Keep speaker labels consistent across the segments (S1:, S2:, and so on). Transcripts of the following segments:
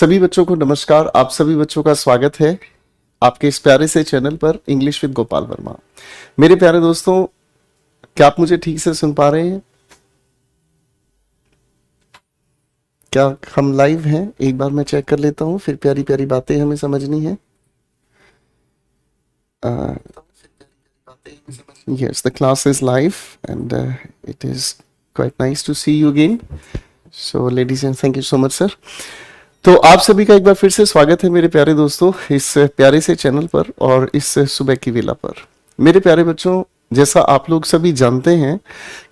S1: सभी बच्चों को नमस्कार। आप सभी बच्चों का स्वागत है आपके इस प्यारे से चैनल पर इंग्लिश विद गोपाल वर्मा। मेरे प्यारे दोस्तों, क्या आप मुझे ठीक से सुन पा रहे हैं? क्या हम लाइव हैं? एक बार मैं चेक कर लेता हूं, फिर प्यारी प्यारी बातें हमें समझनी है। Yes, the class is live and it is quite nice to see you again. So ladies and thank you so much sir. तो आप सभी का एक बार फिर से स्वागत है मेरे प्यारे दोस्तों इस प्यारे से चैनल पर और इस सुबह की वेला पर। मेरे प्यारे बच्चों, जैसा आप लोग सभी जानते हैं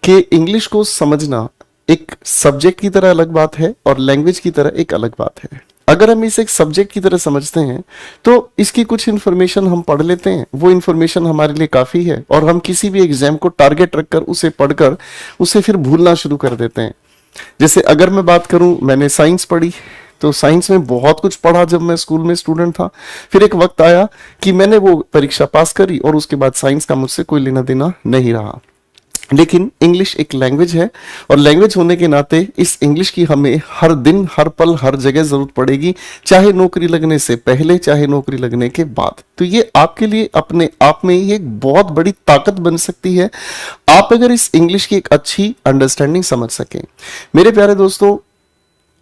S1: कि इंग्लिश को समझना एक सब्जेक्ट की तरह अलग बात है और लैंग्वेज की तरह एक अलग बात है। अगर हम इसे एक सब्जेक्ट की तरह समझते हैं तो इसकी कुछ इन्फॉर्मेशन हम पढ़ लेते हैं, वो इन्फॉर्मेशन हमारे लिए काफ़ी है और हम किसी भी एग्जाम को टारगेट रखकर उसे पढ़कर उसे फिर भूलना शुरू कर देते हैं। जैसे अगर मैं बात करूं, मैंने साइंस पढ़ी तो साइंस में बहुत कुछ पढ़ा जब मैं स्कूल में स्टूडेंट था। फिर एक वक्त आया कि मैंने वो परीक्षा पास करी और उसके बाद साइंस का मुझसे कोई लेना देना नहीं रहा। लेकिन इंग्लिश एक लैंग्वेज है और लैंग्वेज होने के नाते इस इंग्लिश की हमें हर दिन, हर पल, हर जगह जरूरत पड़ेगी, चाहे नौकरी लगने से पहले, चाहे नौकरी लगने के बाद। तो ये आपके लिए अपने आप में ही एक बहुत बड़ी ताकत बन सकती है, आप अगर इस इंग्लिश की एक अच्छी अंडरस्टैंडिंग समझ सकें। मेरे प्यारे दोस्तों,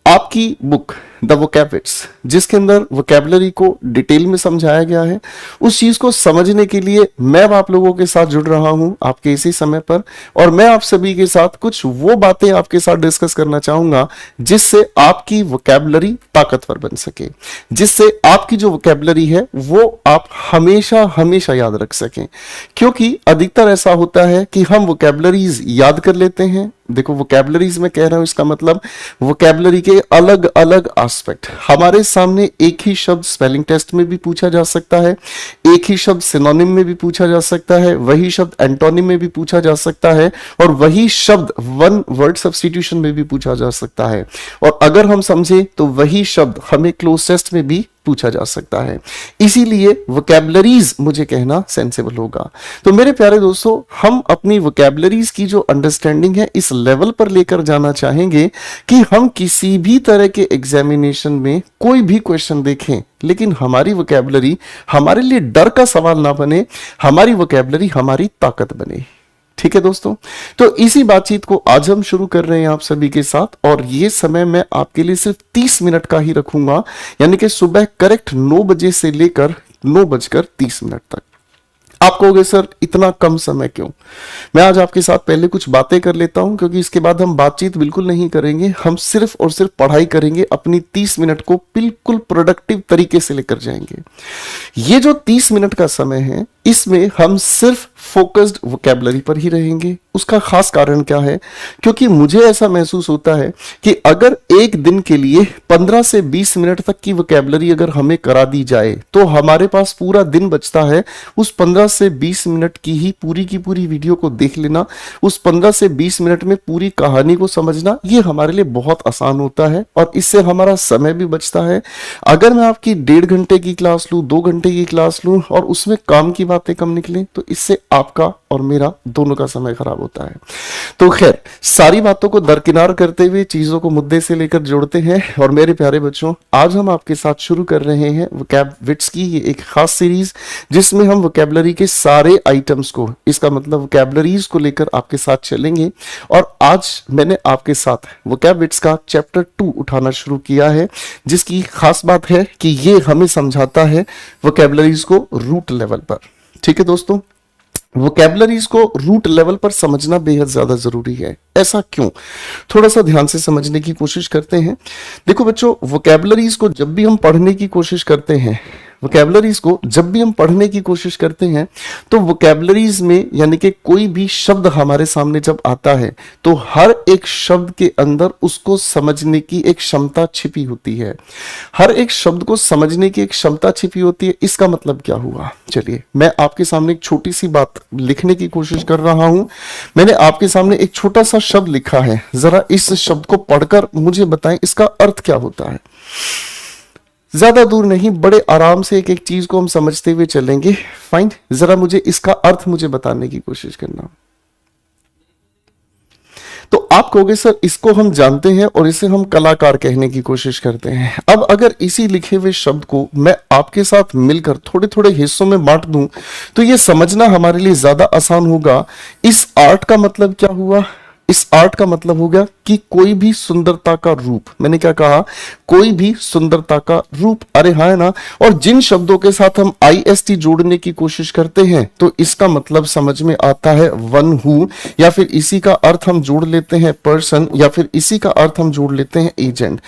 S1: आपकी बुक द वोकैबुलरीज, जिसके अंदर वोकैबुलरी को डिटेल में समझाया गया है, उस चीज को समझने के लिए मैं अब आप लोगों के साथ जुड़ रहा हूं आपके इसी समय पर, और मैं आप सभी के साथ कुछ वो बातें आपके साथ डिस्कस करना चाहूंगा जिससे आपकी वोकैबुलरी ताकतवर बन सके, जिससे आपकी जो वोकैबुलरी है वो आप हमेशा हमेशा याद रख सकें। क्योंकि अधिकतर ऐसा होता है कि हम वोकैबुलरीज याद कर लेते हैं। देखो, वोकैबुलरीज में कह रहा हूं, इसका मतलब वोकैबुलरी के अलग अलग एस्पेक्ट। हमारे सामने एक ही शब्द स्पेलिंग टेस्ट में भी पूछा जा सकता है, एक ही शब्द सिनोनिम में भी पूछा जा सकता है, वही शब्द एंटोनिम में भी पूछा जा सकता है और वही शब्द वन वर्ड सब्स्टिट्यूशन में भी पूछा जा सकता है। और अगर हम समझे तो वही शब्द हमें क्लोज टेस्ट में भी पूछा जा सकता है। इसीलिए वोकैबुलरीज मुझे कहना सेंसेबल होगा। तो मेरे प्यारे दोस्तों, हम अपनी वोकैबुलरीज की जो अंडरस्टैंडिंग है इस लेवल पर लेकर जाना चाहेंगे कि हम किसी भी तरह के एग्जामिनेशन में कोई भी क्वेश्चन देखें, लेकिन हमारी वोकैबुलरी हमारे लिए डर का सवाल ना बने, हमारी वोकैबुलरी हमारी ताकत बने। ठीक है दोस्तों, तो इसी बातचीत को आज हम शुरू कर रहे हैं आप सभी के साथ, और ये समय मैं आपके लिए सिर्फ 30 मिनट का ही रखूंगा, यानी कि सुबह करेक्ट 9 बजे से लेकर 9:30 तक। आप कहोगे सर इतना कम समय क्यों? मैं आज आपके साथ पहले कुछ बातें कर लेता हूं, क्योंकि इसके बाद हम बातचीत बिल्कुल नहीं करेंगे, हम सिर्फ और सिर्फ पढ़ाई करेंगे। अपनी 30 मिनट को बिल्कुल प्रोडक्टिव तरीके से लेकर जाएंगे। ये जो 30 मिनट का समय है, इसमें हम सिर्फ फोकस्ड वोकैबुलरी पर ही रहेंगे। उसका खास कारण क्या है? क्योंकि मुझे ऐसा महसूस होता है कि अगर एक दिन के लिए 15 से 20 मिनट तक की वोकैबुलरी अगर हमें करा दी जाए तो हमारे पास पूरा दिन बचता है। उस 15 से 20 मिनट की ही पूरी वीडियो को देख लेना, उस 15 से 20 मिनट में पूरी कहानी को समझना, ये हमारे लिए बहुत आसान होता है और इससे हमारा समय भी बचता है। अगर मैं आपकी 1.5 घंटे की क्लास लूं, 2 घंटे की क्लास लूं और उसमें काम की बातें कम निकलें, तो इससे आपका और मेरा दोनों का समय खराब होता है। तो खैर, सारी बातों को दरकिनार करते हुए चीजों को मुद्दे से लेकर जोड़ते हैं। और मेरे प्यारे बच्चों, आज हम आपके साथ शुरू कर रहे हैं वोकैब विट्स की ये एक खास सीरीज, जिसमें हम वोकैबुलरी के सारे आइटम्स को, इसका मतलब वोकैबुलरीज को लेकर आपके साथ चलेंगे। और आज मैंने आपके साथ वोकैब विट्स का चैप्टर 2 उठाना शुरू किया है, जिसकी खास बात है कि ये हमें समझाता है वोकैबुलरीज को रूट लेवल पर। ठीक है दोस्तों, वोकैबुलरीज को रूट लेवल पर समझना बेहद ज्यादा जरूरी है। ऐसा क्यों? थोड़ा सा ध्यान से समझने की कोशिश करते हैं। देखो बच्चों, वोकैबुलरीज को जब भी हम पढ़ने की कोशिश करते हैं, तो वोकैबुलरीज में यानी कि कोई भी शब्द हमारे सामने जब आता है तो हर एक शब्द के अंदर उसको समझने की एक क्षमता छिपी होती है। हर एक शब्द को समझने की एक क्षमता छिपी होती है। इसका मतलब क्या हुआ? चलिए, मैं आपके सामने एक छोटी सी बात लिखने की कोशिश कर रहा हूं। मैंने आपके सामने एक छोटा सा शब्द लिखा है, जरा इस शब्द को पढ़कर मुझे बताएं इसका अर्थ क्या होता है। ज्यादा दूर नहीं, बड़े आराम से एक एक चीज को हम समझते हुए चलेंगे। फाइन, जरा मुझे इसका अर्थ मुझे बताने की कोशिश करना। तो आप कहोगे सर इसको हम जानते हैं और इसे हम कलाकार कहने की कोशिश करते हैं। अब अगर इसी लिखे हुए शब्द को मैं आपके साथ मिलकर थोड़े थोड़े हिस्सों में बांट दूं तो ये समझना हमारे लिए ज्यादा आसान होगा। इस आर्ट का मतलब क्या हुआ? इस आर्ट का मतलब हो गया कि कोई भी सुंदरता का रूप। मैंने क्या कहा? कोई भी सुंदरता का रूप। अरे हाँ है ना। और जिन शब्दों के साथ हम IST जोड़ने की कोशिश करते हैं तो इसका मतलब समझ में आता है वन हु, या फिर इसी का अर्थ हम जोड़ लेते हैं पर्सन, या फिर इसी का अर्थ हम जोड़ लेते हैं एजेंट।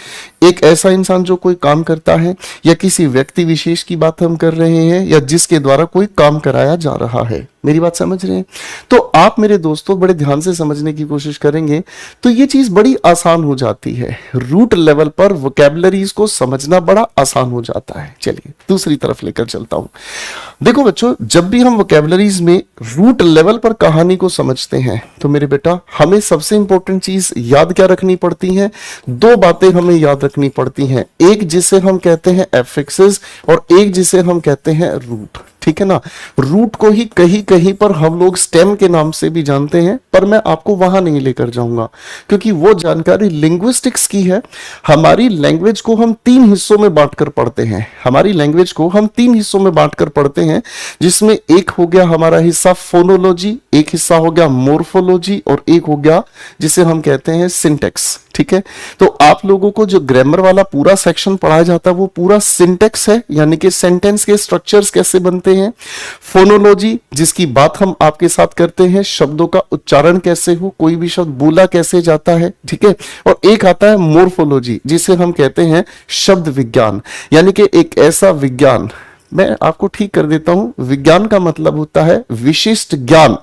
S1: एक ऐसा इंसान जो कोई काम करता है, या किसी व्यक्ति विशेष की बात हम कर रहे हैं, या जिसके द्वारा कोई काम कराया जा रहा है। मेरी बात समझ रहे हैं? तो आप मेरे दोस्तों बड़े ध्यान से समझने की कोशिश करेंगे तो ये चीज बड़ी आसान हो जाती है। रूट लेवल पर वोकैबुलरीज को समझना बड़ा आसान हो जाता है। चलिए दूसरी तरफ लेकर चलता हूं। देखो बच्चों, जब भी हम वोकैबुलरीज में रूट लेवल पर कहानी को समझते हैं तो मेरे बेटा हमें सबसे इंपॉर्टेंट चीज याद क्या रखनी पड़ती है? दो बातें हमें याद रखनी पड़ती हैं। एक जिसे हम कहते हैं एफिक्सेस और एक जिसे हम कहते हैं रूट। ठीक है ना। रूट को ही कहीं कहीं पर हम लोग स्टेम के नाम से भी जानते हैं, पर मैं आपको वहां नहीं लेकर जाऊंगा क्योंकि वो जानकारी लिंग्विस्टिक्स की है। हमारी लैंग्वेज को हम 3 हिस्सों में बांटकर पढ़ते हैं। हमारी लैंग्वेज को हम 3 हिस्सों में बांटकर पढ़ते हैं, जिसमें एक हो गया हमारा हिस्सा फोनोलॉजी, एक हिस्सा हो गया मोर्फोलॉजी और एक हो गया जिसे हम कहते हैं सिंटेक्स। ठीक है। तो आप लोगों को जो ग्रामर वाला पूरा सेक्शन पढ़ाया जाता है वो पूरा सिंटेक्स है, यानी कि सेंटेंस के स्ट्रक्चर्स कैसे बनते हैं। फोनोलॉजी जिसकी बात हम आपके साथ करते हैं, शब्दों का उच्चारण कैसे हो, कोई भी शब्द बोला कैसे जाता है। ठीक है। और एक आता है मोर्फोलॉजी जिसे हम कहते हैं शब्द विज्ञान, यानी कि एक ऐसा विज्ञान, मैं आपको ठीक कर देता हूं, विज्ञान का मतलब होता है विशिष्ट ज्ञान।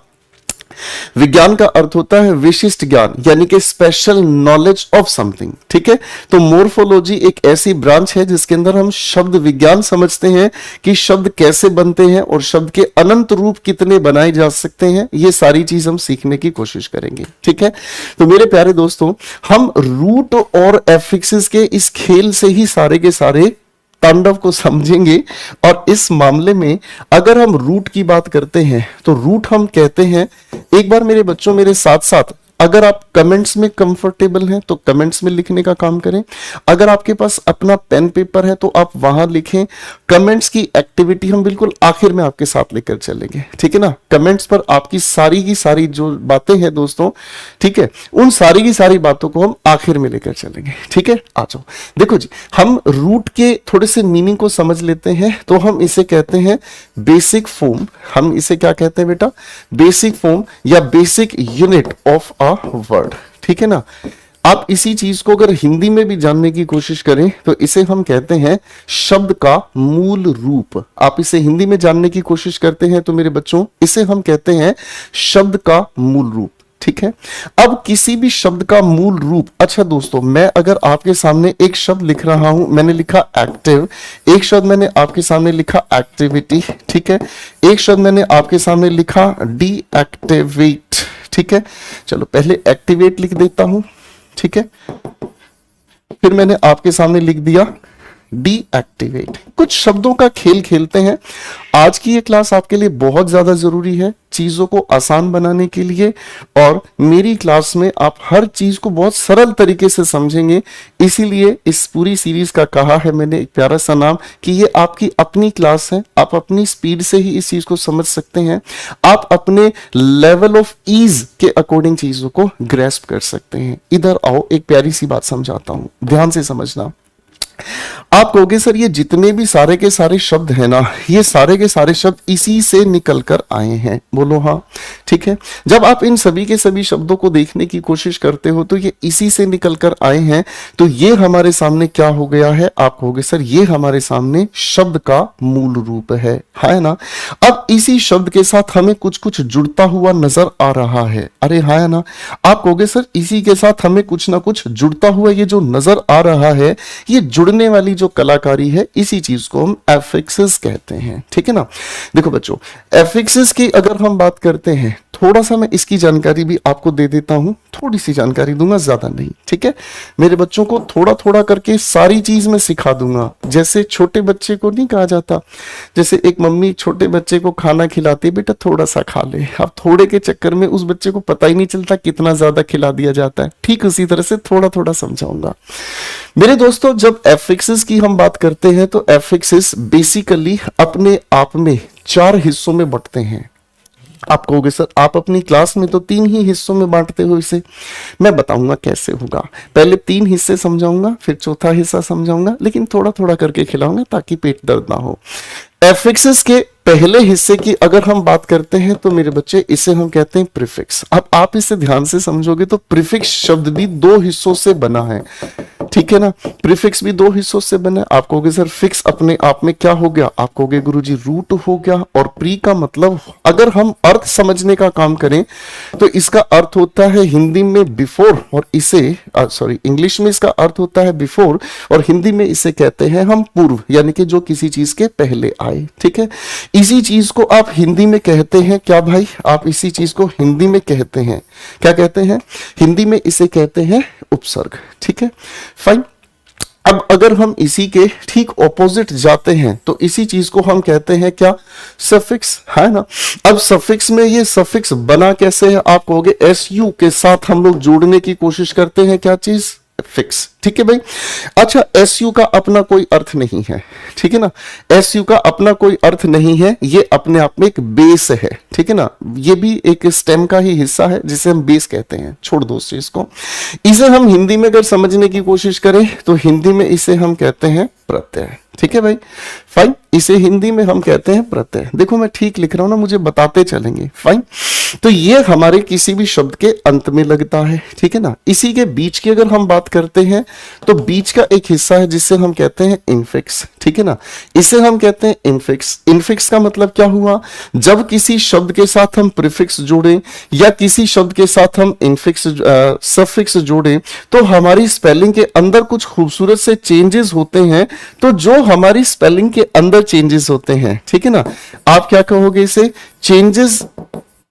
S1: विज्ञान का अर्थ होता है विशिष्ट ज्ञान, यानी कि स्पेशल नॉलेज ऑफ समथिंग। ठीक है। तो मोर्फोलॉजी एक ऐसी ब्रांच है जिसके अंदर हम शब्द विज्ञान समझते हैं कि शब्द कैसे बनते हैं और शब्द के अनंत रूप कितने बनाए जा सकते हैं। ये सारी चीज हम सीखने की कोशिश करेंगे। ठीक है। तो मेरे प्यारे दोस्तों, हम रूट और एफिक्सेस के इस खेल से ही सारे के सारे तांडव को समझेंगे। और इस मामले में अगर हम रूट की बात करते हैं तो रूट हम कहते हैं, एक बार मेरे बच्चों मेरे साथ साथ अगर आप कमेंट्स में कंफर्टेबल हैं तो कमेंट्स में लिखने का काम करें। अगर आपके पास अपना पेन पेपर है तो आप वहां लिखें। कमेंट्स की एक्टिविटी हम बिल्कुल आखिर में आपके साथ लेकर चलेंगे। ठीक है ना। कमेंट्स पर आपकी सारी की सारी जो बातें हैं दोस्तों, ठीक है, उन सारी की सारी बातों को हम आखिर में लेकर चलेंगे। ठीक है। आ जाओ। देखो जी, हम रूट के थोड़े से मीनिंग को समझ लेते हैं। तो हम इसे कहते हैं बेसिक फॉर्म। हम इसे क्या कहते हैं बेटा? बेसिक फॉर्म या बेसिक यूनिट ऑफ वर्ड। ठीक है ना। आप इसी चीज को अगर हिंदी में भी जानने की कोशिश करें तो इसे हम कहते हैं शब्द का मूल रूप। आप इसे हिंदी में जानने की कोशिश करते हैं तो मेरे बच्चों इसे हम कहते हैं शब्द का मूल रूप। ठीक है। अब किसी भी शब्द का मूल रूप, अच्छा दोस्तों, मैं अगर आपके सामने एक शब्द लिख रहा हूं, मैंने लिखा एक्टिव, एक शब्द मैंने आपके सामने लिखा एक्टिविटी। ठीक है। एक शब्द मैंने आपके सामने लिखा डीएक्टिवेट। ठीक है। चलो पहले एक्टिवेट लिख देता हूं। ठीक है। फिर मैंने आपके सामने लिख दिया डीएक्टिवेट। कुछ शब्दों का खेल खेलते हैं। आज की ये क्लास आपके लिए बहुत ज्यादा जरूरी है चीजों को आसान बनाने के लिए, और मेरी क्लास में आप हर चीज को बहुत सरल तरीके से समझेंगे। इसीलिए इस पूरी सीरीज का कहा है मैंने एक प्यारा सा नाम कि ये आपकी अपनी क्लास है। आप अपनी स्पीड से ही इस चीज को समझ सकते हैं। आप अपने लेवल ऑफ ईज के अकॉर्डिंग चीजों को ग्रैस्प कर सकते हैं। इधर आओ, एक प्यारी सी बात समझाता हूं, ध्यान से समझना। आप कहोगे सर ये जितने भी सारे के सारे शब्द हैं ना, ये सारे के सारे शब्द इसी से निकल कर आए हैं। बोलो हाँ। ठीक है। जब आप इन सभी के सभी शब्दों को देखने की कोशिश करते हो तो ये इसी से निकल कर आए हैं। तो ये हमारे सामने क्या हो गया है? आप कहोगे सर ये हमारे सामने शब्द का मूल रूप है ना। अब इसी शब्द के साथ हमें कुछ कुछ जुड़ता हुआ नजर आ रहा है। अरे हाँ है ना। आप कहोगे सर इसी के साथ हमें कुछ ना कुछ जुड़ता हुआ ये जो नजर आ रहा है, ये जुड़ने वाली जो कलाकारी है, इसी चीज को हम एफिक्सेस कहते हैं। ठीक है ना। देखो बच्चों, एफिक्सेस की अगर हम बात करते हैं थोड़ा सा मैं इसकी जानकारी भी आपको दे देता हूं, थोड़ी सी जानकारी दूंगा, ज्यादा नहीं, ठीक है। मेरे बच्चों को थोड़ा थोड़ा करके सारी चीज मैं सिखा दूंगा। जैसे छोटे बच्चे को नहीं कहा जाता, जैसे एक मम्मी छोटे बच्चे को खाना खिलाती है, बेटा थोड़ा सा खा ले, अब थोड़े के चक्कर में उस बच्चे को पता ही नहीं चलता कितना ज्यादा खिला दिया जाता है, ठीक उसी तरह से थोड़ा थोड़ा समझाऊंगा। मेरे दोस्तों, जब एफिक्सेस की हम बात करते हैं तो एफिक्सेस बेसिकली अपने आप में 4 हिस्सों में बंटते हैं। आप कहोगे सर आप अपनी क्लास में तो 3 ही हिस्सों में बांटते हो इसे, मैं बताऊंगा कैसे होगा। पहले 3 हिस्से समझाऊंगा, फिर चौथा हिस्सा समझाऊंगा, लेकिन थोड़ा थोड़ा करके खिलाऊंगा ताकि पेट दर्द ना हो। एफिक्सेस के पहले हिस्से की अगर हम बात करते हैं तो मेरे बच्चे इसे हम कहते हैं प्रीफिक्स। अब आप इसे ध्यान से समझोगे तो प्रीफिक्स शब्द भी 2 हिस्सों से बना है, ठीक है ना। प्रीफिक्स भी 2 हिस्सों से बना है। आप कहोगे सर फिक्स अपने आप में क्या हो गया, आप कहोगे गुरुजी रूट हो गया। और प्री का मतलब अगर हम अर्थ समझने का काम करें तो इसका अर्थ होता है हिंदी में बिफोर, और इसे इंग्लिश में इसका अर्थ होता है बिफोर, और हिंदी में इसे कहते हैं हम पूर्व, यानी कि जो किसी चीज के पहले आए, ठीक है। इसी चीज को आप हिंदी में कहते हैं क्या भाई, आप इसी चीज को हिंदी में कहते हैं क्या कहते हैं, हिंदी में इसे कहते हैं उपसर्ग, ठीक है, फाइन। अब अगर हम इसी के ठीक ऑपोजिट जाते हैं तो इसी चीज को हम कहते हैं क्या, सफिक्स, है ना। अब सफिक्स में ये सफिक्स बना कैसे है, आप कहोगे एसयू के साथ हम लोग जोड़ने की कोशिश करते हैं क्या चीज, फिक्स, ठीक है भाई। अच्छा, एसयू का अपना कोई अर्थ नहीं है, ठीक है ना, एसयू का अपना कोई अर्थ नहीं है, ये अपने आप में एक बेस है, ठीक है ना। ये भी एक स्टेम का ही हिस्सा है जिसे हम बेस कहते हैं, छोड़ दो उस चीज को। इसे हम हिंदी में अगर समझने की कोशिश करें तो हिंदी में इसे हम कहते हैं प्रत्यय, ठीक है भाई, फाइन। इसे हिंदी में हम कहते हैं प्रत्यय। देखो मैं ठीक लिख रहा हूं ना, मुझे बताते चलेंगे, फाइन। तो ये हमारे किसी भी शब्द के अंत में लगता है, ठीक है ना। इसी के बीच की अगर हम बात करते हैं तो बीच का एक हिस्सा है जिसे हम कहते हैं इनफिक्स, ठीक है ना, इसे हम कहते हैं इनफिक्स। इनफिक्स का मतलब क्या हुआ, जब किसी शब्द के साथ हम प्रीफिक्स जोड़ें या किसी शब्द के साथ हम इनफिक्स सफिक्स जोड़ें तो हमारी स्पेलिंग के अंदर कुछ खूबसूरत से चेंजेस होते हैं। तो जो हमारी स्पेलिंग के अंदर चेंजेस होते हैं, ठीक है ना, आप क्या कहोगे इसे, changes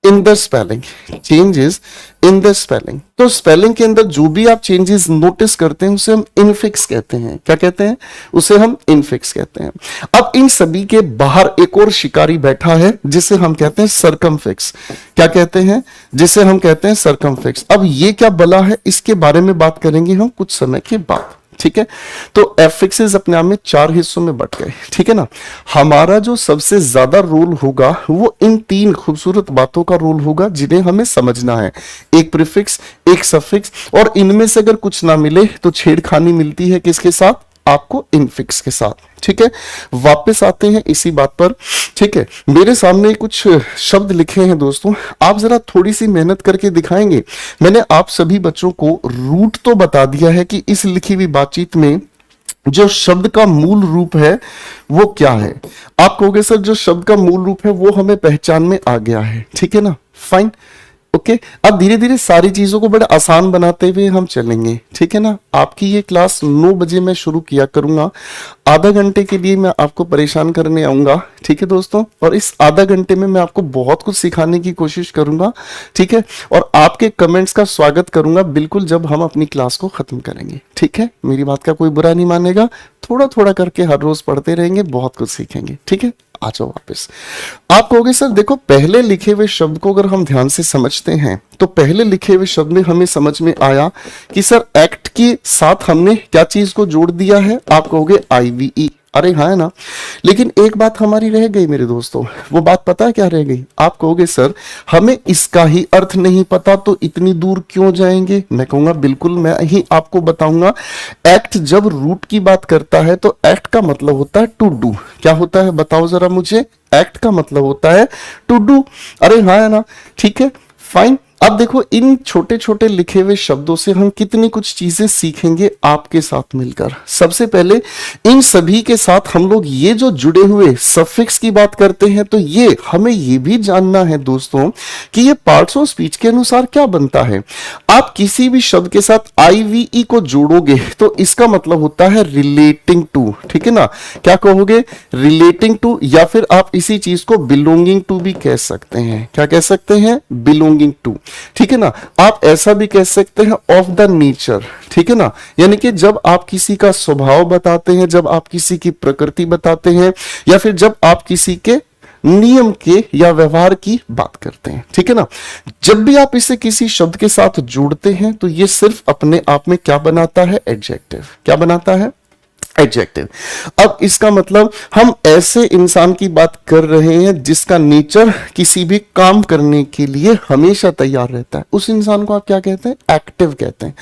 S1: in the spelling, changes in the spelling. तो स्पेलिंग के अंदर जो भी आप चेंजेस नोटिस करते हैं उसे हम इनफिक्स कहते हैं, क्या कहते हैं, उसे हम इनफिक्स कहते हैं। अब इन सभी के बाहर एक और शिकारी बैठा है जिसे हम कहते हैं सरकमफिक्स, क्या कहते हैं, जिसे हम कहते हैं सरकमफिक्स। अब ये क्या बला है, इसके बारे में बात करेंगे हम कुछ समय के बाद, ठीक है। तो एफिक्सेस अपने आप में 4 हिस्सों में बट गए, ठीक है ना। हमारा जो सबसे ज्यादा रोल होगा वो इन 3 खूबसूरत बातों का रोल होगा जिन्हें हमें समझना है, एक प्रीफिक्स, एक सफिक्स, और इनमें से अगर कुछ ना मिले तो छेड़खानी मिलती है किसके साथ, आपको इनफिक्स के साथ, ठीक है। वापस आते हैं इसी बात पर, ठीक है। मेरे सामने कुछ शब्द लिखे हैं दोस्तों, आप जरा थोड़ी सी मेहनत करके दिखाएंगे। मैंने आप सभी बच्चों को रूट तो बता दिया है कि इस लिखी हुई बातचीत में जो शब्द का मूल रूप है वो क्या है। आप कहोगे सर जो शब्द का मूल रूप है वो हमें पहचान में आ गया है, ठीक है ना, फाइन, ओके। अब धीरे धीरे सारी चीजों को बड़ा आसान बनाते हुए हम चलेंगे, ठीक है ना। आपकी ये क्लास 9 बजे मैं शुरू किया करूंगा, आधा घंटे के लिए मैं आपको परेशान करने आऊंगा, ठीक है दोस्तों। और इस आधा घंटे में मैं आपको बहुत कुछ सिखाने की कोशिश करूंगा, ठीक है। और आपके कमेंट्स का स्वागत करूंगा बिल्कुल जब हम अपनी क्लास को खत्म करेंगे, ठीक है। मेरी बात का कोई बुरा नहीं मानेगा, थोड़ा थोड़ा करके हर रोज पढ़ते रहेंगे, बहुत कुछ सीखेंगे, ठीक है। आ जाओ वापस। आप कहोगे सर देखो पहले लिखे हुए शब्द को अगर हम ध्यान से समझते हैं तो पहले लिखे हुए शब्द में हमें समझ में आया कि सर एक्ट के साथ हमने क्या चीज को जोड़ दिया है, आप कहोगे IVE, अरे हाँ है ना। लेकिन एक बात हमारी रह गई मेरे दोस्तों, वो बात पता है क्या रह गई, आप कहोगे सर हमें इसका ही अर्थ नहीं पता तो इतनी दूर क्यों जाएंगे। मैं कहूंगा बिल्कुल मैं ही आपको बताऊंगा। एक्ट जब रूट की बात करता है तो एक्ट का मतलब होता है टू डू, क्या होता है बताओ जरा मुझे, एक्ट का मतलब होता है टू डू, अरे हाँ है ना, ठीक है, फाइन। अब देखो इन छोटे छोटे लिखे हुए शब्दों से हम कितनी कुछ चीजें सीखेंगे आपके साथ मिलकर। सबसे पहले इन सभी के साथ हम लोग ये जो जुड़े हुए सफिक्स की बात करते हैं, तो ये हमें ये भी जानना है दोस्तों कि ये पार्ट्स ऑफ स्पीच के अनुसार क्या बनता है। आप किसी भी शब्द के साथ आईवीई को जोड़ोगे तो इसका मतलब होता है रिलेटिंग टू, ठीक है ना। क्या कहोगे? रिलेटिंग टू, या फिर आप इसी चीज को बिलोंगिंग टू भी कह सकते हैं। क्या कह सकते हैं? बिलोंगिंग टू, ठीक है ना। आप ऐसा भी कह सकते हैं ऑफ द नेचर, ठीक है ना। यानी कि जब आप किसी का स्वभाव बताते हैं, जब आप किसी की प्रकृति बताते हैं, या फिर जब आप किसी के नियम के या व्यवहार की बात करते हैं, ठीक है ना। जब भी आप इसे किसी शब्द के साथ जोड़ते हैं तो ये सिर्फ अपने आप में क्या बनाता है? एडजेक्टिव। क्या बनाता है? एडजेक्टिव। अब इसका मतलब हम ऐसे इंसान की बात कर रहे हैं जिसका नेचर किसी भी काम करने के लिए हमेशा तैयार रहता है। उस इंसान को आप क्या कहते हैं? एक्टिव कहते हैं।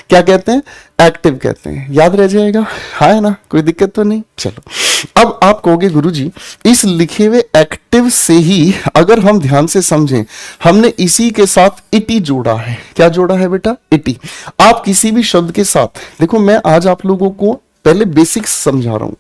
S1: क्या कहते हैं? एक्टिव कहते हैं। याद रह जाएगा, है ना? कोई दिक्कत तो नहीं। चलो अब आप कहोगे गुरुजी इस लिखे हुए एक्टिव से ही अगर हम ध्यान से समझें, हमने इसी के साथ इटी जोड़ा है। क्या जोड़ा है बेटा? इटी। आप किसी भी शब्द के साथ देखो, मैं आज आप लोगों को पहले बेसिक्स समझा रहा हूं।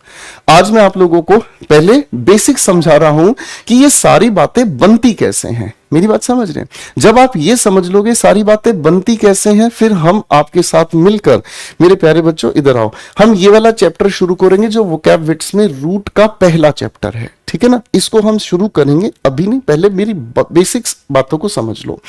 S1: आज मैं आप लोगों को पहले बेसिक्स समझा रहा हूं कि ये सारी बातें बनती कैसे हैं। मेरी बात समझ रहे हैं? जब आप ये समझ लोगे सारी बातें बनती कैसे हैं, फिर हम आपके साथ मिलकर, मेरे प्यारे बच्चों इधर आओ, हम ये वाला चैप्टर शुरू करेंगे जो वोकैब विट्स में रूट का पहला चैप्टर है, ठीक है ना। इसको हम शुरू करेंगे, अभी नहीं, पहले मेरी बेसिक्स बातों को समझ लो।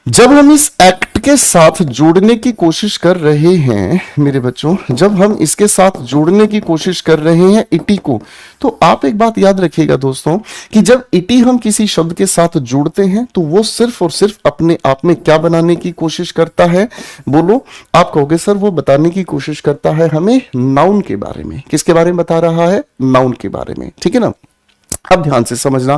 S1: जब हम इस एक्ट के साथ जोड़ने की कोशिश कर रहे हैं मेरे बच्चों, जब हम इसके साथ जोड़ने की कोशिश कर रहे हैं इटी को, तो आप एक बात याद रखिएगा दोस्तों कि जब इटी हम किसी शब्द के साथ जोड़ते हैं तो वो सिर्फ और सिर्फ अपने आप में क्या बनाने की कोशिश करता है? बोलो। आप कहोगे सर वो बताने की कोशिश करता है हमें नाउन के बारे में। किसके बारे में बता रहा है? नाउन के बारे में, ठीक है ना। अब ध्यान से समझना,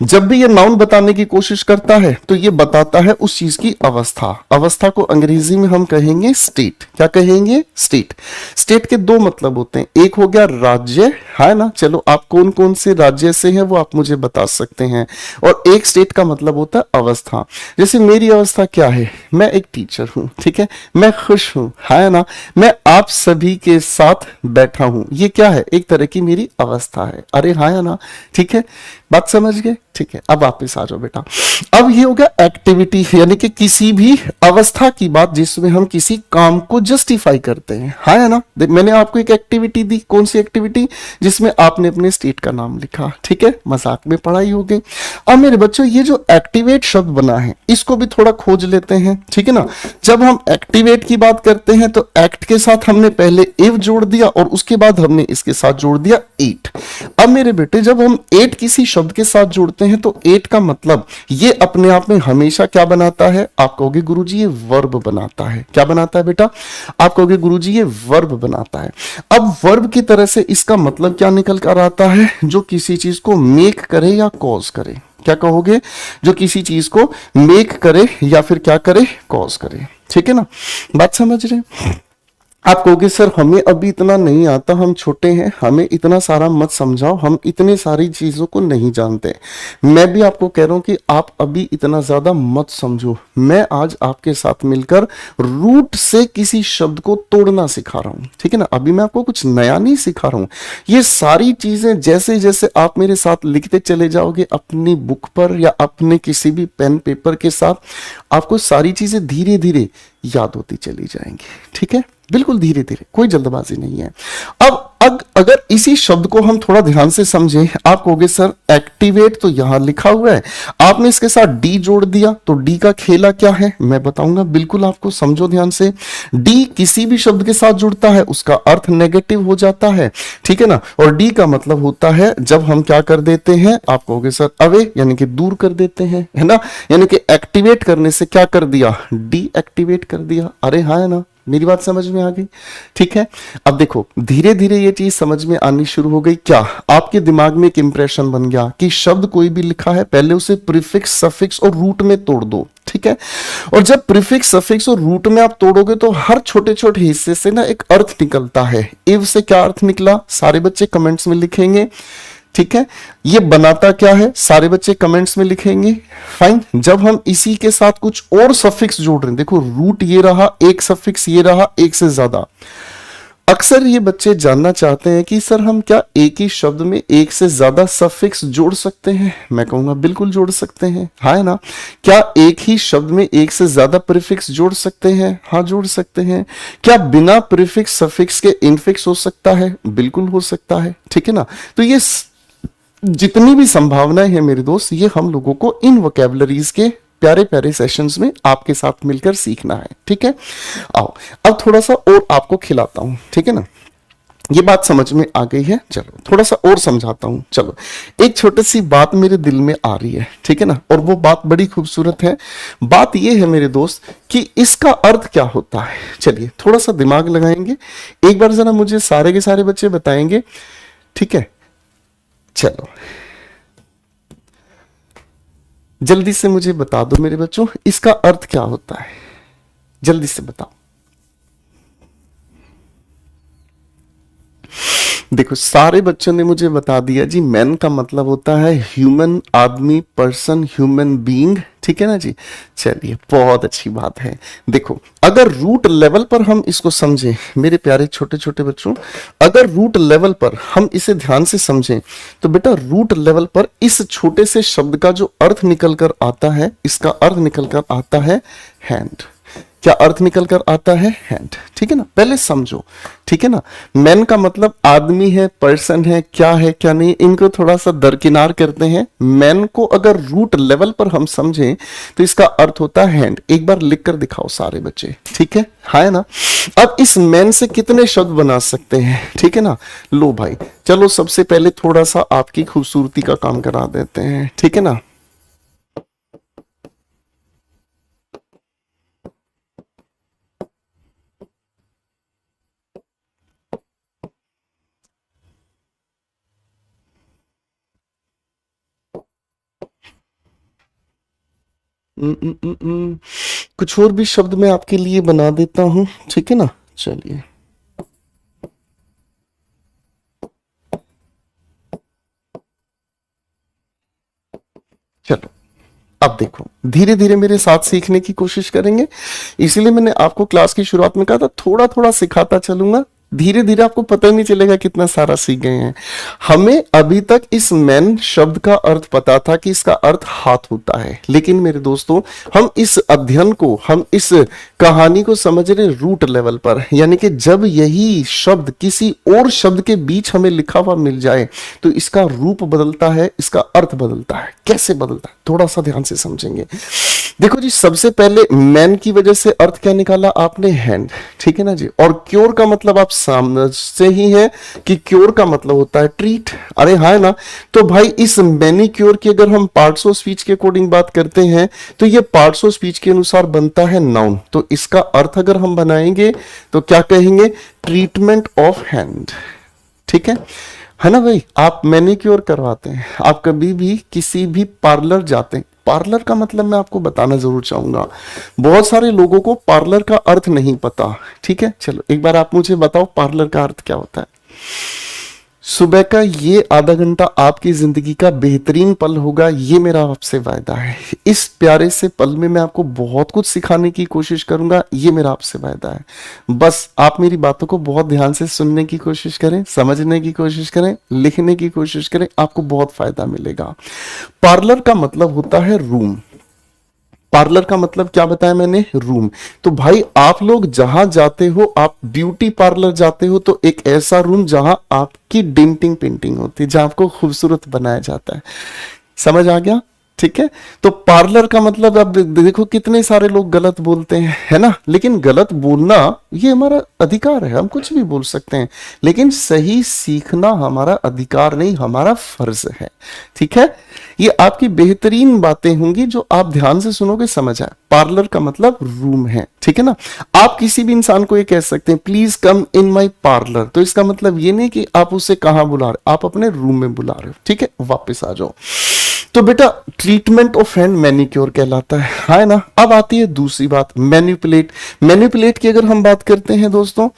S1: जब भी ये नाउन बताने की कोशिश करता है तो ये बताता है उस चीज की अवस्था। अवस्था को अंग्रेजी में हम कहेंगे स्टेट। क्या कहेंगे? स्टेट। स्टेट के दो मतलब होते हैं, एक हो गया राज्य, है ना। चलो आप कौन कौन से राज्य से हैं वो आप मुझे बता सकते हैं। और एक स्टेट का मतलब होता है अवस्था। जैसे मेरी अवस्था क्या है? मैं एक टीचर हूं, ठीक है, मैं खुश हूं, है ना, मैं आप सभी के साथ बैठा हूं। ये क्या है? एक तरह की मेरी अवस्था है। अरे हाँ है ना, ठीक है, बात समझ गए? ठीक है, अब वापस आ जाओ बेटा। अब ये हो गया एक्टिविटी, यानी कि किसी भी अवस्था की बात जिसमें हम किसी काम को जस्टिफाई करते हैं, हाँ है ना। मैंने आपको एक एक्टिविटी दी, कौन सी एक्टिविटी? जिसमें आपने अपने स्टेट का नाम लिखा, ठीक है, मजाक में पढ़ाई हो गई। अब मेरे बच्चों ये जो एक्टिवेट शब्द बना है इसको भी थोड़ा खोज लेते हैं, ठीक है ना। जब हम एक्टिवेट की बात करते हैं तो एक्ट के साथ हमने पहले इव जोड़ दिया और उसके बाद हमने इसके साथ जोड़ दिया एट। अब मेरे बेटे जब हम एट किसी शब्द के साथ जोड़ते हैं तो एट का मतलब ये अपने आप में हमेशा क्या बनाता है? आप कहोगे गुरुजी ये वर्ब बनाता है। क्या बनाता है बेटा? आप कहोगे गुरुजी ये वर्ब बनाता है। अब वर्ब की तरह से इसका मतलब क्या निकल कर आता है? जो किसी चीज को मेक करे या कॉज करे। क्या कहोगे? जो किसी चीज को मेक करे या फिर क्या करे? कॉज करे, ठीक है ना। बात समझ रहे हैं? आप कहोगे सर हमें अभी इतना नहीं आता, हम छोटे हैं, हमें इतना सारा मत समझाओ, हम इतने सारी चीजों को नहीं जानते। मैं भी आपको कह रहा हूं कि आप अभी इतना ज्यादा मत समझो। मैं आज आपके साथ मिलकर रूट से किसी शब्द को तोड़ना सिखा रहा हूं, ठीक है ना। अभी मैं आपको कुछ नया नहीं सिखा रहा हूं। ये सारी चीजें जैसे जैसे आप मेरे साथ लिखते चले जाओगे अपनी बुक पर या अपने किसी भी पेन पेपर के साथ, आपको सारी चीजें धीरे धीरे याद होती चली जाएंगी, ठीक है, बिल्कुल धीरे धीरे, कोई जल्दबाजी नहीं है। अब अगर इसी शब्द को हम थोड़ा ध्यान से समझें, आप कहोगे सर एक्टिवेट तो यहां लिखा हुआ है, आपने इसके साथ डी जोड़ दिया, तो डी का खेला क्या है मैं बताऊंगा, बिल्कुल आपको समझो ध्यान से। डी किसी भी शब्द के साथ जुड़ता है उसका अर्थ नेगेटिव हो जाता है, ठीक है ना। और डी का मतलब होता है जब हम क्या कर देते हैं, आप कहोगे सर अवे, यानी कि दूर कर देते हैं, है ना। यानी कि एक्टिवेट करने से क्या कर दिया? डी एक्टिवेट कर दिया। अरे हाँ है ना, मेरी बात समझ में आ गई? ठीक है, अब देखो धीरे धीरे ये चीज समझ में आनी शुरू हो गई। क्या आपके दिमाग में एक इंप्रेशन बन गया कि शब्द कोई भी लिखा है पहले उसे प्रीफिक्स, सफिक्स और रूट में तोड़ दो, ठीक है। और जब प्रीफिक्स, सफिक्स और रूट में आप तोड़ोगे तो हर छोटे छोटे हिस्से से ना एक अर्थ निकलता है। इव से क्या अर्थ निकला? सारे बच्चे कमेंट्स में लिखेंगे, ठीक है, ये बनाता क्या है सारे बच्चे कमेंट्स में लिखेंगे। फाइन, जब हम इसी के साथ कुछ और सफिक्स जोड़ रहे हैं, देखो रूट ये रहा, एक सफिक्स ये रहा, एक से ज्यादा। अक्सर ये बच्चे जानना चाहते हैं कि सर हम क्या एक ही शब्द में एक से ज्यादा सफिक्स जोड़ सकते हैं? मैं कहूंगा बिल्कुल जोड़ सकते हैं, हाँ ना। क्या एक ही शब्द में एक से ज्यादा प्रीफिक्स जोड़ सकते हैं? हाँ जोड़ सकते हैं। क्या बिना प्रीफिक्स सफिक्स के इनफिक्स हो सकता है? बिल्कुल हो सकता है, ठीक है ना। तो ये जितनी भी संभावनाएं हैं मेरे दोस्त, ये हम लोगों को इन वोकैबुलरीज के प्यारे प्यारे सेशंस में आपके साथ मिलकर सीखना है, ठीक है। आओ अब थोड़ा सा और आपको खिलाता हूं, ठीक है ना। ये बात समझ में आ गई है, चलो थोड़ा सा और समझाता हूं। चलो एक छोटी सी बात मेरे दिल में आ रही है, ठीक है ना, और वो बात बड़ी खूबसूरत है। बात ये है मेरे दोस्त कि इसका अर्थ क्या होता है। चलिए थोड़ा सा दिमाग लगाएंगे, एक बार जरा मुझे सारे के सारे बच्चे बताएंगे, ठीक है। चलो जल्दी से मुझे बता दो मेरे बच्चों, इसका अर्थ क्या होता है, जल्दी से बताओ। देखो सारे बच्चों ने मुझे बता दिया जी, मैन का मतलब होता है ह्यूमन, आदमी, पर्सन, ह्यूमन बीइंग, ठीक है ना जी। चलिए बहुत अच्छी बात है। देखो अगर रूट लेवल पर हम इसको समझें मेरे प्यारे छोटे छोटे बच्चों, अगर रूट लेवल पर हम इसे ध्यान से समझें तो बेटा रूट लेवल पर इस छोटे से शब्द का जो अर्थ निकल कर आता है, इसका अर्थ निकल कर आता है हैंड। क्या अर्थ निकल कर आता है? हैंड, ठीक है ना। पहले समझो, ठीक है ना। मैन का मतलब आदमी है, पर्सन है, क्या है क्या नहीं, इनको थोड़ा सा दरकिनार करते हैं। मैन को अगर रूट लेवल पर हम समझें तो इसका अर्थ होता है हैंड। एक बार लिख कर दिखाओ सारे बच्चे, ठीक है, हाँ है ना। अब इस मैन से कितने शब्द बना सकते हैं, ठीक है ना। लो भाई चलो सबसे पहले थोड़ा सा आपकी खूबसूरती का काम करा देते हैं, ठीक है ना। कुछ और भी शब्द मैं आपके लिए बना देता हूं, ठीक है ना। चलिए चलो अब देखो धीरे धीरे मेरे साथ सीखने की कोशिश करेंगे, इसलिए मैंने आपको क्लास की शुरुआत में कहा था थोड़ा थोड़ा सिखाता चलूंगा, धीरे धीरे आपको पता ही नहीं चलेगा कितना सारा सीख गए हैं। हमें अभी तक इस मैन शब्द का अर्थ पता था कि इसका अर्थ हाथ होता है, लेकिन मेरे दोस्तों हम इस अध्ययन को, हम इस कहानी को समझ रहे रूट लेवल पर, यानी कि जब यही शब्द किसी और शब्द के बीच हमें लिखा हुआ मिल जाए तो इसका रूप बदलता है, इसका अर्थ बदलता है। कैसे बदलता है थोड़ा सा ध्यान से समझेंगे। देखो जी सबसे पहले मैन की वजह से अर्थ क्या निकाला आपने? हैंड, ठीक है ना जी। और क्योर का मतलब आप समझते ही हैं कि क्योर का मतलब होता है ट्रीट, अरे हाँ है ना। तो भाई इस मैनीक्योर की अगर हम पार्ट्स ऑफ स्पीच के अकॉर्डिंग बात करते हैं तो ये पार्ट्स ऑफ स्पीच के अनुसार बनता है नाउन। तो इसका अर्थ अगर हम बनाएंगे तो क्या कहेंगे? ट्रीटमेंट ऑफ हैंड, ठीक है ना भाई। आप मैनीक्योर करवाते हैं, आप कभी भी किसी भी पार्लर जाते हैं, पार्लर का मतलब मैं आपको बताना जरूर चाहूंगा, बहुत सारे लोगों को पार्लर का अर्थ नहीं पता, ठीक है। चलो एक बार आप मुझे बताओ पार्लर का अर्थ क्या होता है। सुबह का ये आधा घंटा आपकी जिंदगी का बेहतरीन पल होगा, ये मेरा आपसे वायदा है। इस प्यारे से पल में मैं आपको बहुत कुछ सिखाने की कोशिश करूंगा, ये मेरा आपसे वायदा है। बस आप मेरी बातों को बहुत ध्यान से सुनने की कोशिश करें, समझने की कोशिश करें, लिखने की कोशिश करें, आपको बहुत फायदा मिलेगा। पार्लर का मतलब होता है रूम। पार्लर का मतलब क्या बताया मैंने? रूम। तो भाई आप लोग जहां जाते हो, आप ब्यूटी पार्लर जाते हो तो एक ऐसा रूम जहां आपकी डेंटिंग पेंटिंग होती है, जहां आपको खूबसूरत बनाया जाता है। समझ आ गया? ठीक है। तो पार्लर का मतलब अब देखो कितने सारे लोग गलत बोलते हैं, है ना। लेकिन गलत बोलना ये हमारा अधिकार है, हम कुछ भी बोल सकते हैं, लेकिन सही सीखना हमारा अधिकार नहीं, हमारा फर्ज है। ठीक है। ये आपकी बेहतरीन बातें होंगी जो आप ध्यान से सुनोगे, समझ आए। पार्लर का मतलब रूम है, ठीक है ना। आप किसी भी इंसान को ये कह सकते हैं please come in my parlour, तो इसका मतलब ये नहीं कि आप उसे कहां बुला रहे, आप अपने रूम में बुला रहे हो। ठीक है, वापस आ जाओ। तो बेटा ट्रीटमेंट ऑफ हैंड मैनिक्योर कहलाता है ना। अब आती है दूसरी बात, मैनिपुलेट। मैनिपुलेट की अगर हम बात करते हैं दोस्तों,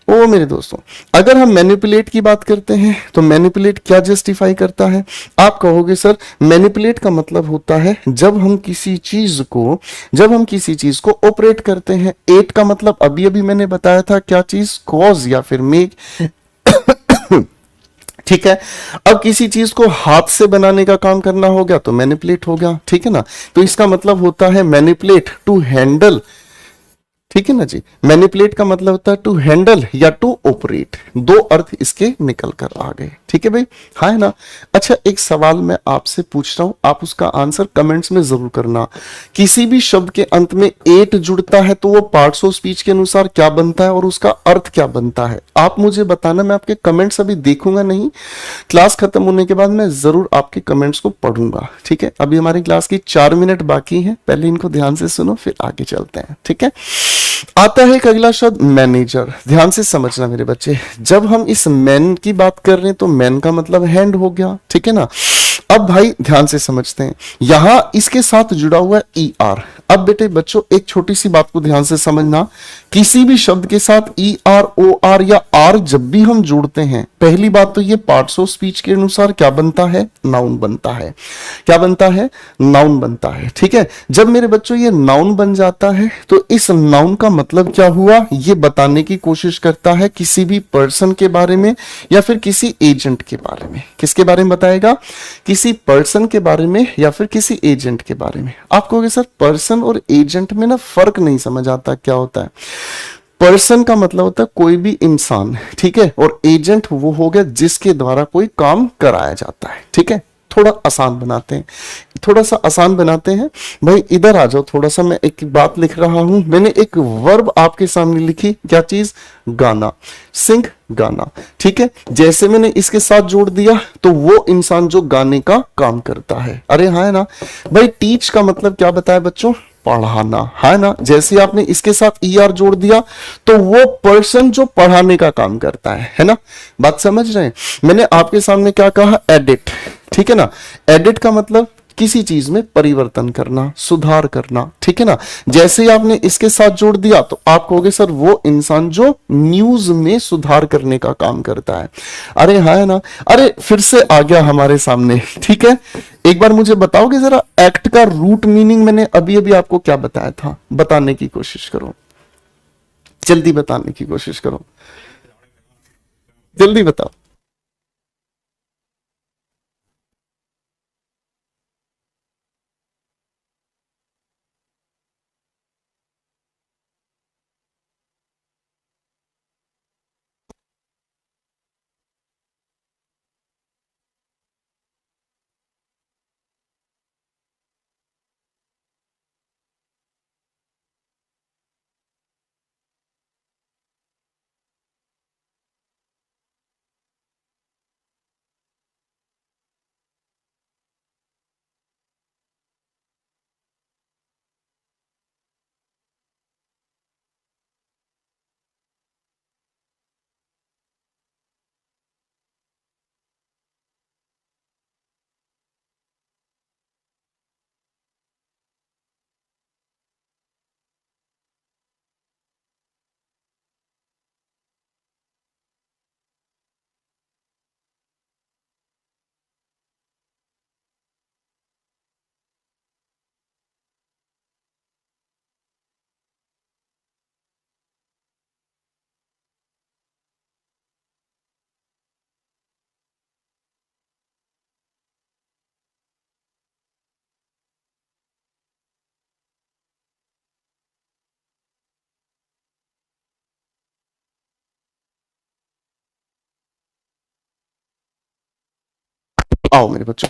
S1: ओ मेरे दोस्तों, अगर हम मैनिपुलेट की बात करते हैं तो मैनिपुलेट क्या जस्टिफाई करता है? आप कहोगे सर मैनिपुलेट का मतलब होता है जब हम किसी चीज को ऑपरेट करते हैं। एट का मतलब अभी अभी मैंने बताया था क्या चीज, कॉज या फिर मेक। ठीक है, अब किसी चीज को हाथ से बनाने का काम करना हो गया तो मैनिपुलेट हो गया। ठीक है ना, तो इसका मतलब होता है मैनिपुलेट टू हैंडल। ठीक है ना जी, मैनिपुलेट का मतलब होता है टू हैंडल या टू ऑपरेट, दो अर्थ इसके निकल कर आ गए। ठीक है भाई, हाँ है ना। अच्छा एक सवाल मैं आपसे पूछ रहा हूं, आप उसका आंसर कमेंट्स में जरूर करना। किसी भी शब्द के अंत में एट जुड़ता है तो वो पार्ट्स ऑफ स्पीच के अनुसार क्या बनता है और उसका अर्थ क्या बनता है, आप मुझे बताना। मैं आपके कमेंट्स अभी देखूंगा नहीं, क्लास खत्म होने के बाद मैं जरूर आपके कमेंट्स को पढ़ूंगा। ठीक है, अभी हमारी क्लास की 4 मिनट बाकी है, पहले इनको ध्यान से सुनो फिर आगे चलते हैं। ठीक है, आता है एक अगला शब्द मैनेजर। ध्यान से समझना मेरे बच्चे, जब हम इस मैन की बात कर रहे हैं तो मैन का मतलब हैंड हो गया। ठीक है ना, अब भाई ध्यान से समझते हैं, यहां इसके साथ जुड़ा हुआ है ई आर। अब बेटे बच्चों एक छोटी सी बात को ध्यान से समझना, किसी भी शब्द के साथ ई आर, ओ आर या आर जब भी हम जोड़ते हैं, पहली बात तो ये पार्ट्स ऑफ स्पीच के अनुसार क्या बनता है, नाउन बनता है। क्या बनता है, नाउन बनता है। ठीक है, जब मेरे बच्चों ये नाउन बन जाता है तो इस नाउन का मतलब क्या हुआ, ये बताने की कोशिश करता है किसी भी पर्सन के बारे में या फिर किसी एजेंट के बारे में। किसके बारे में बताएगा, किसी पर्सन के बारे में या फिर किसी एजेंट के बारे में। आप कहोगे सर पर्सन और एजेंट में ना फर्क नहीं समझ आता, क्या होता है? पर्सन का मतलब होता है कोई भी इंसान, ठीक है, और एजेंट वो हो गया जिसके द्वारा कोई काम कराया जाता है। ठीक है, थोड़ा आसान बनाते हैं, थोड़ा सा आसान बनाते हैं। भाई इधर आ जाओ, थोड़ा सा मैं एक बात लिख रहा हूं, मैंने एक वर्ब आपके सामने लिखी, क्या चीज, गाना, सिंग, गाना। ठीक है, जैसे मैंने इसके साथ जोड़ दिया तो वो इंसान जो गाने का काम करता है। अरे हाँ है ना भाई, टीच का मतलब क्या बताया बच्चों, पढ़ाना, है ना। जैसे आपने इसके साथ ई आर जोड़ दिया तो वो पर्सन जो पढ़ाने का काम करता है ना। बात समझ रहे हैं? मैंने आपके सामने क्या कहा, एडिट। ठीक है ना, एडिट का मतलब किसी चीज में परिवर्तन करना, सुधार करना। ठीक है ना, जैसे ही आपने इसके साथ जोड़ दिया तो आप कहोगे सर वो इंसान जो न्यूज में सुधार करने का काम करता है। अरे हाँ है ना, अरे फिर से आ गया हमारे सामने। ठीक है, एक बार मुझे बताओगे जरा एक्ट का रूट मीनिंग, मैंने अभी अभी आपको क्या बताया था, बताने की कोशिश करो, जल्दी बताने की कोशिश करो, जल्दी बताओ। आओ मेरे बच्चों,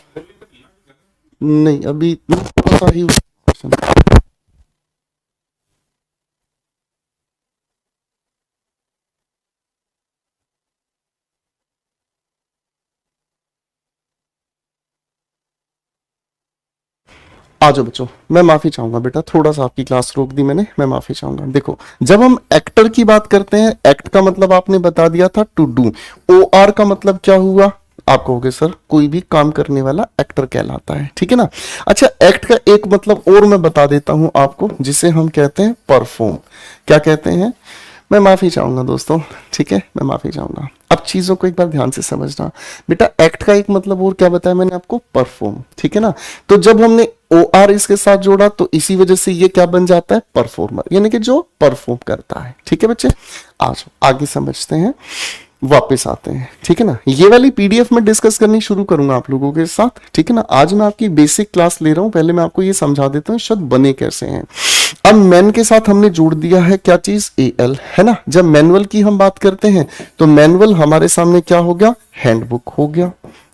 S1: नहीं अभी थोड़ा सा ही। आ जाओ बच्चों, मैं माफी चाहूंगा बेटा, थोड़ा सा आपकी क्लास रोक दी मैंने, मैं माफी चाहूंगा। देखो जब हम एक्टर की बात करते हैं, एक्ट का मतलब आपने बता दिया था टू डू, ओ आर का मतलब क्या हुआ, आप कहोगे सर कोई भी काम करने वाला एक्टर कहलाता है, ठीक है ना। अच्छा, एक्ट का एक मतलब और मैं बता देता हूं आपको, जिसे हम कहते हैं परफॉर्म। क्या कहते हैं, मैं माफी चाहूंगा दोस्तों, ठीक है, मैं माफी चाहूंगा। अब चीजों को एक बार ध्यान से समझना बेटा, एक्ट का एक मतलब और क्या बताया मैंने आपको, परफॉर्म, ठीक है ना। तो जब हमने ओ आर इसके साथ जोड़ा तो इसी वजह से ये क्या बन जाता है, परफॉर्मर, यानी कि जो परफॉर्म करता है, ठीक है बच्चे। आज आगे समझते हैं, वापस आते हैं, ठीक है ना। ये वाली पीडीएफ में डिस्कस करनी शुरू करूंगा आप लोगों के साथ, ठीक है ना। आज मैं आपकी बेसिक क्लास ले रहा हूं, पहले मैं आपको ये समझा देता हूं शब्द बने कैसे हैं। अब मैन के साथ हमने जोड़ दिया है क्या चीज, एल, है ना। जब मैनुअल की हम बात करते हैं तो मैनुअल हमारे सामने क्या हो गया, हैंडबुक हो गया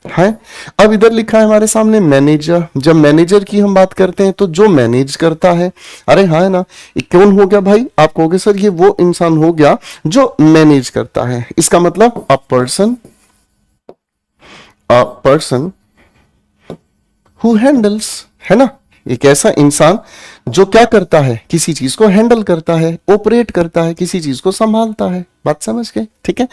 S1: है। अब इधर लिखा है हमारे सामने मैनेजर। जब मैनेजर की हम बात करते हैं तो जो मैनेज करता है, अरे हाँ है ना, ये कौन हो गया भाई, आप कहोगे सर ये वो इंसान हो गया जो मैनेज करता है। इसका मतलब अ पर्सन हु हैंडल्स, है ना। एक ऐसा इंसान जो क्या करता है, किसी चीज को हैंडल करता है, ऑपरेट करता है, किसी चीज को संभालता है। बात समझ गए, ठीक है।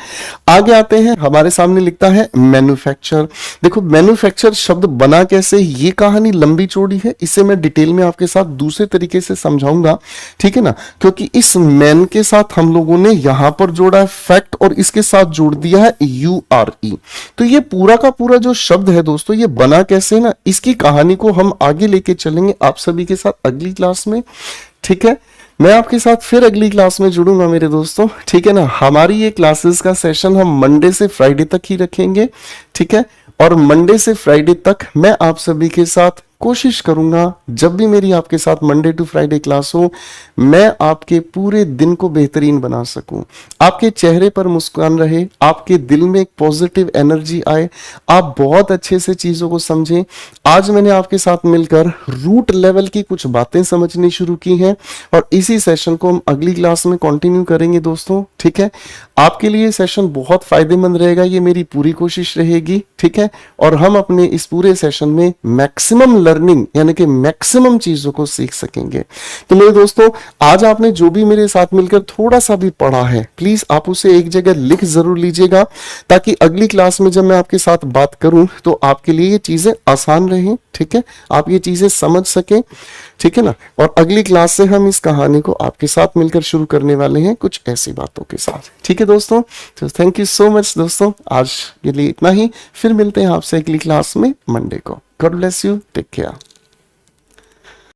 S1: आगे आते हैं, हमारे सामने लिखता है मैन्युफैक्चर। देखो मैन्युफैक्चर शब्द बना कैसे, ये कहानी लंबी चौड़ी है, इसे मैं डिटेल में आपके साथ दूसरे तरीके से समझाऊंगा, ठीक है ना। क्योंकि इस मैन के साथ हम लोगों ने यहां पर जोड़ा है फैक्ट और इसके साथ जोड़ दिया है URE। तो ये पूरा का पूरा जो शब्द है दोस्तों, ये बना कैसे ना, इसकी कहानी को हम आगे लेके चलेंगे आप सभी के साथ अगली क्लास में, ठीक है। मैं आपके साथ फिर अगली क्लास में जुड़ूंगा मेरे दोस्तों, ठीक है ना। हमारी ये क्लासेस का सेशन हम मंडे से फ्राइडे तक ही रखेंगे, ठीक है। और मंडे से फ्राइडे तक मैं आप सभी के साथ कोशिश करूंगा, जब भी मेरी आपके साथ मंडे टू फ्राइडे क्लास हो, मैं आपके पूरे दिन को बेहतरीन बना सकूं, आपके चेहरे पर मुस्कान रहे, आपके दिल में एक पॉजिटिव एनर्जी आए, आप बहुत अच्छे से चीजों को समझें। आज मैंने आपके साथ मिलकर रूट लेवल की कुछ बातें समझनी शुरू की हैं और इसी सेशन को हम अगली क्लास में कंटिन्यू करेंगे दोस्तों, ठीक है। आपके लिए सेशन बहुत फायदेमंद रहेगा, ये मेरी पूरी कोशिश रहेगी, ठीक है। और हम अपने इस पूरे सेशन में मैक्सिमम लर्निंग यानी कि मैक्सिमम चीजों को सीख सकेंगे। तो मेरे दोस्तों, आज आपने जो भी मेरे साथ मिलकर थोड़ा सा भी पढ़ा है, प्लीज आप उसे एक जगह लिख जरूर लीजिएगा, ताकि अगली क्लास में जब मैं आपके साथ बात करूं तो आपके लिए ये चीजें आसान रहें, ठीक है, आप ये चीजें समझ सकें, ठीक है ना। और अगली क्लास से हम इस कहानी को आपके साथ मिलकर शुरू करने वाले हैं कुछ ऐसी बातों के साथ, ठीक है दोस्तों। तो थैंक यू सो मच दोस्तों, आज के लिए इतना ही, फिर मिलते हैं आपसे अगली क्लास में मंडे को। God bless you, take care.